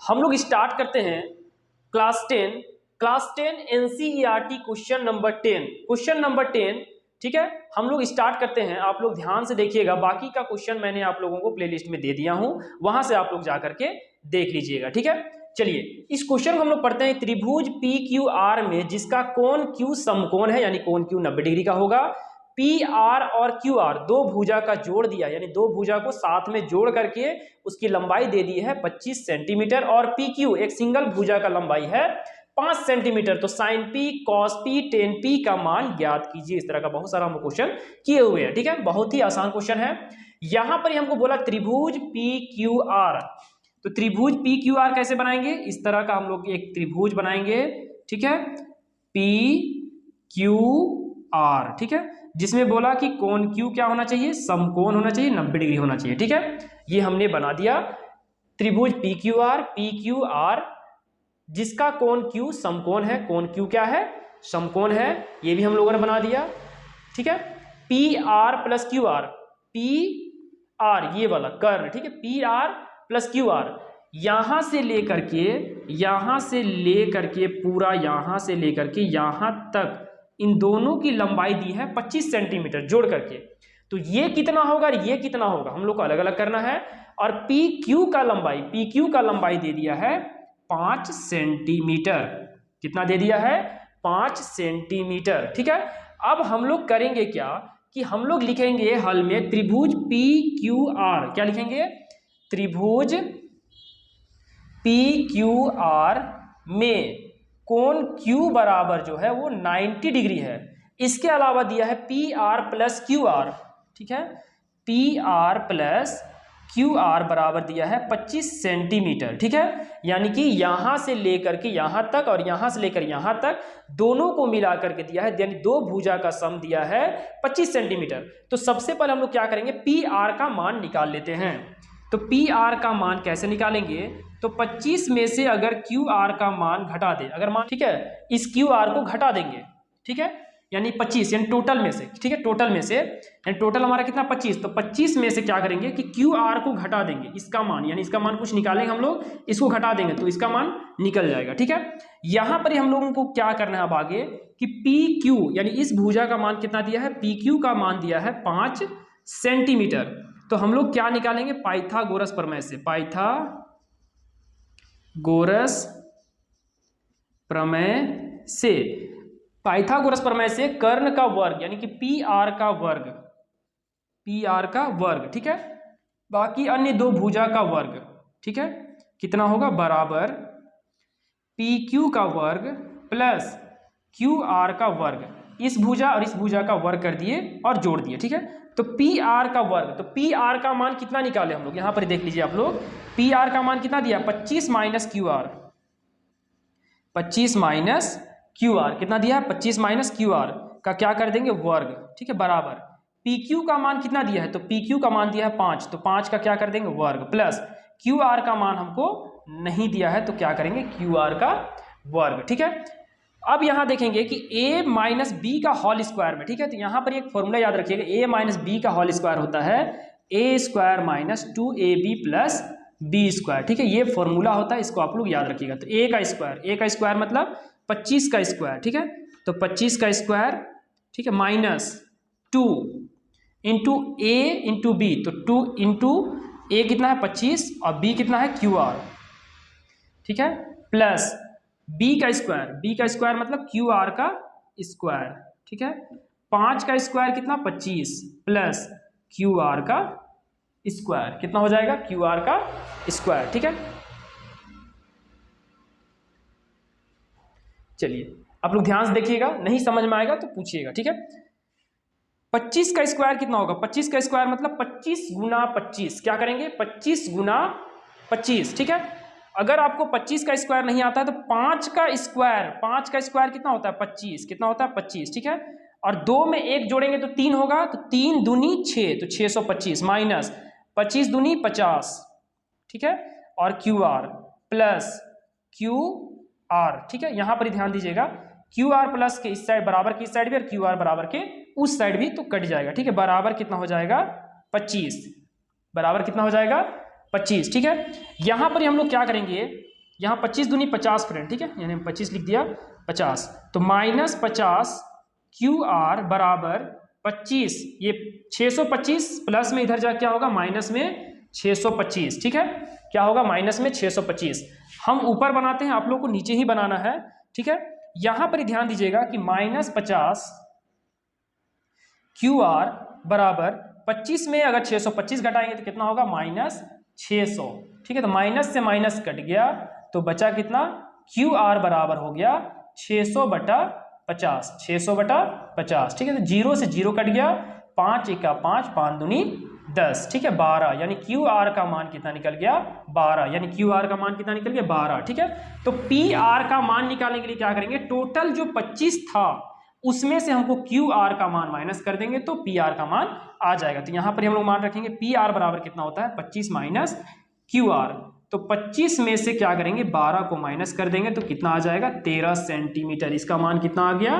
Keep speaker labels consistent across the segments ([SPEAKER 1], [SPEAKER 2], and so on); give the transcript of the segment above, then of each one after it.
[SPEAKER 1] हम लोग स्टार्ट करते हैं क्लास 10 एनसीईआरटी क्वेश्चन नंबर 10। ठीक है, हम लोग स्टार्ट करते हैं। आप लोग ध्यान से देखिएगा, बाकी का क्वेश्चन मैंने आप लोगों को प्लेलिस्ट में दे दिया हूं, वहां से आप लोग जाकर के देख लीजिएगा। ठीक है, चलिए इस क्वेश्चन को हम लोग पढ़ते हैं। त्रिभुज पी क्यू आर में जिसका कोण क्यू समकोण है, यानी कोण क्यू 90 डिग्री का होगा, पी आर और क्यू आर दो भुजा का जोड़ दिया, यानी दो भुजा को साथ में जोड़ करके उसकी लंबाई दे दी है 25 सेंटीमीटर, और पी क्यू एक सिंगल भुजा का लंबाई है 5 सेंटीमीटर। तो sin P cos P tan P का मान ज्ञात कीजिए। इस तरह का बहुत सारा हम क्वेश्चन किए हुए हैं। ठीक है, बहुत ही आसान क्वेश्चन है। यहां पर हमको बोला त्रिभुज पी क्यू आर, तो त्रिभुज पी क्यू आर कैसे बनाएंगे? इस तरह का हम लोग एक त्रिभुज बनाएंगे। ठीक है, पी क्यू आर, ठीक है, जिसमें बोला कि कोण क्यू क्या होना चाहिए? समकोण होना चाहिए, 90 डिग्री होना चाहिए। ठीक है, ये हमने बना दिया त्रिभुज पी क्यू आर जिसका कोण क्यू समकोण है। कोण क्यू क्या है? समकोण है। ये भी हम लोगों ने बना दिया। ठीक है, P R plus Q R, P R ये वाला कर्ण, ठीक है, P R plus Q R, यहां से लेकर के पूरा यहां से लेकर के यहां तक इन दोनों की लंबाई दी है 25 सेंटीमीटर जोड़ करके। तो ये कितना होगा और ये कितना होगा, हम लोग को अलग अलग करना है। और पी क्यू का लंबाई दे दिया है 5 सेंटीमीटर। कितना दे दिया है? 5 सेंटीमीटर। ठीक है, अब हम लोग करेंगे क्या कि हम लोग लिखेंगे हल में त्रिभुज पी क्यू आर। क्या लिखेंगे? त्रिभुज पी क्यू आर में कोण क्यू बराबर जो है वो 90 डिग्री है। इसके अलावा दिया है P R plus Q R. ठीक है, P R plus Q R बराबर दिया है 25 सेंटीमीटर। ठीक है, यानी कि यहां से लेकर के यहां तक और यहां से लेकर यहां तक दोनों को मिलाकर के दिया है, यानी दो भुजा का सम दिया है 25 सेंटीमीटर। तो सबसे पहले हम लोग क्या करेंगे? पी आर का मान निकाल लेते हैं। तो पी आर का मान कैसे निकालेंगे? तो 25 में से अगर क्यू आर का मान घटा दे, अगर मान, ठीक है, इस क्यू आर को घटा देंगे, ठीक है, यानी 25, यानी टोटल में से, ठीक है, टोटल में से, यानी टोटल हमारा कितना 25, तो 25 में से क्या करेंगे कि क्यू आर को घटा देंगे, इसका मान, यानी इसका मान कुछ निकालेंगे हम लोग, इसको घटा देंगे तो इसका मान निकल जाएगा। ठीक है, यहां पर हम लोगों को क्या करना है अब आगे कि पी क्यू, यानी इस भुजा का मान कितना दिया है? पी क्यू का मान दिया है 5 सेंटीमीटर। तो हम लोग क्या निकालेंगे? पाइथागोरस प्रमेय से, पाइथागोरस प्रमेय से कर्ण का वर्ग, यानी कि पी आर का वर्ग, ठीक है, बाकी अन्य दो भुजा का वर्ग, ठीक है, कितना होगा? बराबर पी क्यू का वर्ग प्लस क्यू आर का वर्ग, इस भुजा और इस भुजा का वर्ग कर दिए और जोड़ दिए। ठीक है, तो पी आर का वर्ग, तो पी आर का मान कितना निकाले हम लोग? यहां पर देख लीजिए आप लोग, पी आर का मान कितना दिया? 25 minus Q R, 25 minus Q R कितना दिया है? 25 माइनस क्यू आर का क्या कर देंगे? वर्ग। ठीक है, बराबर पी क्यू का मान कितना दिया है? तो पी क्यू का मान दिया है 5, तो 5 का क्या कर देंगे? वर्ग, प्लस क्यू आर का मान हमको नहीं दिया है तो क्या करेंगे? क्यू आर का वर्ग। ठीक है, अब यहां देखेंगे कि a माइनस बी का होल स्क्वायर में, ठीक है, तो यहां पर एक फॉर्मूला याद रखिएगा, a माइनस बी का होल स्क्वायर होता है a square minus 2ab plus B square. ठीक है, ये फॉर्मूला होता है, इसको आप लोग याद रखिएगा। तो a का स्क्वायर मतलब 25 का स्क्वायर, ठीक है, तो 25 का स्क्वायर, ठीक है, minus 2 into a into B, तो 2 इंटू a कितना है? 25 और b कितना है? Q R. ठीक है, प्लस b का स्क्वायर मतलब क्यू आर का स्क्वायर। ठीक है, 5 का स्क्वायर कितना? 25 प्लस क्यू आर का स्क्वायर, कितना हो जाएगा? क्यू आर का स्क्वायर। ठीक है, चलिए आप लोग ध्यान से देखिएगा, नहीं समझ में आएगा तो पूछिएगा। ठीक है, 25 का स्क्वायर कितना होगा? 25 का स्क्वायर मतलब 25 गुना 25, क्या करेंगे? 25 गुना 25। ठीक है, अगर आपको 25 का स्क्वायर नहीं आता है तो 5 का स्क्वायर कितना होता है? 25, कितना होता है? 25। ठीक है, और 2 में 1 जोड़ेंगे तो 3 होगा, तो 3 दूनी 6, तो 625 माइनस 25 दूनी 50। ठीक है, और Q R plus Q R. ठीक है, यहां पर ध्यान दीजिएगा, क्यू आर प्लस के इस साइड बराबर की इस साइड भी और क्यू आर बराबर के उस साइड भी, तो कट जाएगा। ठीक है, बराबर कितना हो जाएगा? 25, बराबर कितना हो जाएगा? 25, ठीक है। यहाँ पर हम लोग क्या करेंगे, यहाँ 25 दूनी 50 फ्रेंड, ठीक है, यानी 25 लिख दिया 50, तो -50 QR बराबर 25, ये 625 प्लस में इधर जा क्या होगा माइनस में 625, ठीक है, क्या होगा माइनस में 625। हम ऊपर बनाते हैं, आप लोग को नीचे ही बनाना है, ठीक है। यहाँ पर ध्यान दीजिएगा कि -50 QR बराबर 25 में अगर 625 घटाएंगे तो कितना होगा -600, ठीक है। तो माइनस से माइनस कट गया तो बचा कितना, QR बराबर हो गया 600/50, 600/50, ठीक है। तो 0 से 0 कट गया, 5 × 5, 5 दूनी 10, ठीक है, 12, यानी QR का मान कितना निकल गया 12, यानी QR का मान कितना निकल गया 12, ठीक है। तो PR का मान निकालने के लिए क्या करेंगे, टोटल जो 25 था उसमें से हमको QR का मान माइनस कर देंगे तो PR का मान आ जाएगा। तो यहाँ पर हम लोग मान रखेंगे PR बराबर कितना होता है 25 माइनस QR, तो 25 में से क्या करेंगे 12 को माइनस कर देंगे तो कितना आ जाएगा 13 सेंटीमीटर, इसका मान कितना आ गया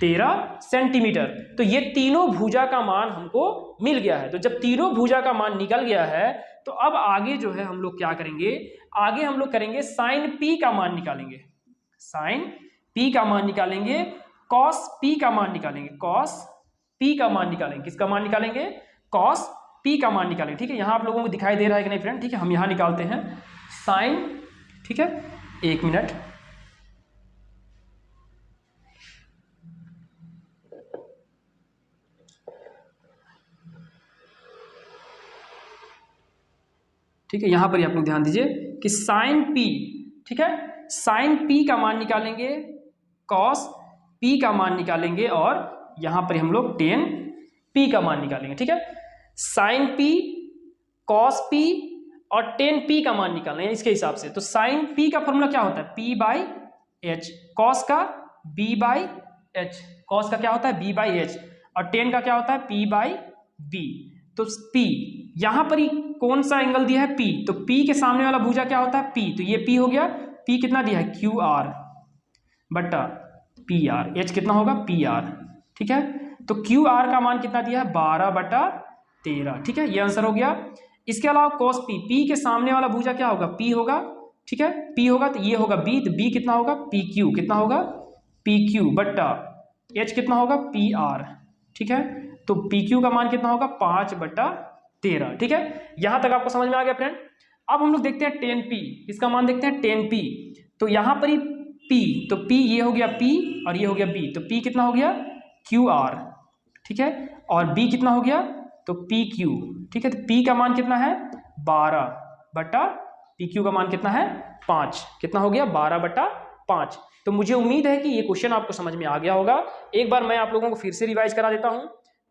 [SPEAKER 1] 13 सेंटीमीटर। तो ये तीनों भुजा का मान हमको मिल गया है। तो जब तीनों भुजा का मान निकल गया है तो अब आगे जो है हम लोग क्या करेंगे, आगे हम लोग करेंगे साइन P का मान निकालेंगे, साइन P का मान निकालेंगे, कॉस P का मान निकालेंगे, कॉस P का मान निकालेंगे, किसका मान निकालेंगे कॉस P का मान निकालेंगे, ठीक है। यहाँ आप लोगों को दिखाई दे रहा है कि नहीं फ्रेंड, ठीक है, हम यहाँ निकालते हैं साइन, ठीक है, 1 मिनट, ठीक है। यहाँ पर आप लोग ध्यान दीजिए कि साइन P, ठीक है, साइन P का मान निकालेंगे, कॉस P का मान निकालेंगे और यहाँ पर हम लोग टेन P का मान निकालेंगे, ठीक है। साइन P, कॉस P और टेन P का मान निकालना है इसके हिसाब से। तो साइन P का फॉर्मूला क्या होता है P/H, कॉस का B/H, कॉस का क्या होता है B/H और टेन का क्या होता है P/B। तो P यहाँ पर ही कौन सा एंगल दिया है P, तो P के सामने वाला भुजा क्या होता है P, तो ये P हो गया, P कितना दिया है QR बटा PR, H कितना होगा PR, ठीक है। तो QR का मान कितना दिया है 12/13, ठीक है, ये आंसर हो गया। इसके अलावा cos P, P के सामने वाला भुजा क्या होगा P होगा, ठीक है, P होगा तो ये होगा B, तो B कितना होगा PQ, कितना होगा PQ बटा H कितना होगा PR, ठीक है। तो PQ का मान कितना होगा 5/13, ठीक है। यहां तक आपको समझ में आ गया फ्रेंड। अब हम लोग देखते हैं टेन P, इसका मान देखते हैं टेन P, तो यहां पर ही P, तो P ये हो गया P और ये हो गया B, तो P कितना हो गया QR, ठीक है, और B कितना हो गया तो PQ, ठीक है। तो P का मान कितना है 12 बटा PQ का मान कितना है 5, कितना हो गया 12/5। तो मुझे उम्मीद है कि ये क्वेश्चन आपको समझ में आ गया होगा। एक बार मैं आप लोगों को फिर से रिवाइज करा देता हूं।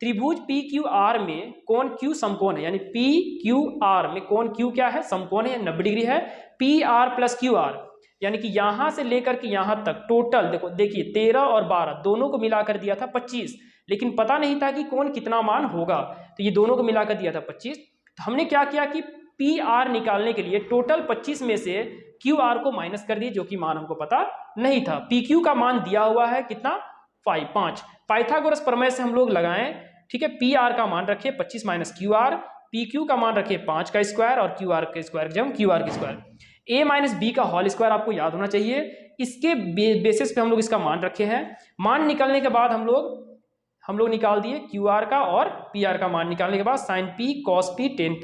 [SPEAKER 1] त्रिभुज PQR में कोण Q समकोण है, यानी PQR में कोण Q क्या है समकोण है, 90 डिग्री है। PR + QR यानी कि यहां से लेकर के यहां तक टोटल देखो, देखिए 13 और 12 दोनों को मिलाकर दिया था 25, लेकिन पता नहीं था कि कौन कितना मान होगा, तो ये दोनों को मिलाकर दिया था 25। तो हमने क्या किया कि PR निकालने के लिए टोटल 25 में से QR को माइनस कर दिए, जो कि मान हमको पता नहीं था। PQ का मान दिया हुआ है कितना 5। पाइथागोरस प्रमेय से हम लोग लगाएं, ठीक है। PR का मान रखे 25 - QR, PQ का मान रखे 5 का स्क्वायर और QR का स्क्वायर जम QR का स्क्वायर, A - B का होल स्क्वायर आपको याद होना चाहिए। इसके बेसिस पे हम लोग इसका मान रखे हैं। मान निकालने के बाद हम लोग निकाल दिए QR का और PR का मान निकालने के बाद sin P, cos P, tan P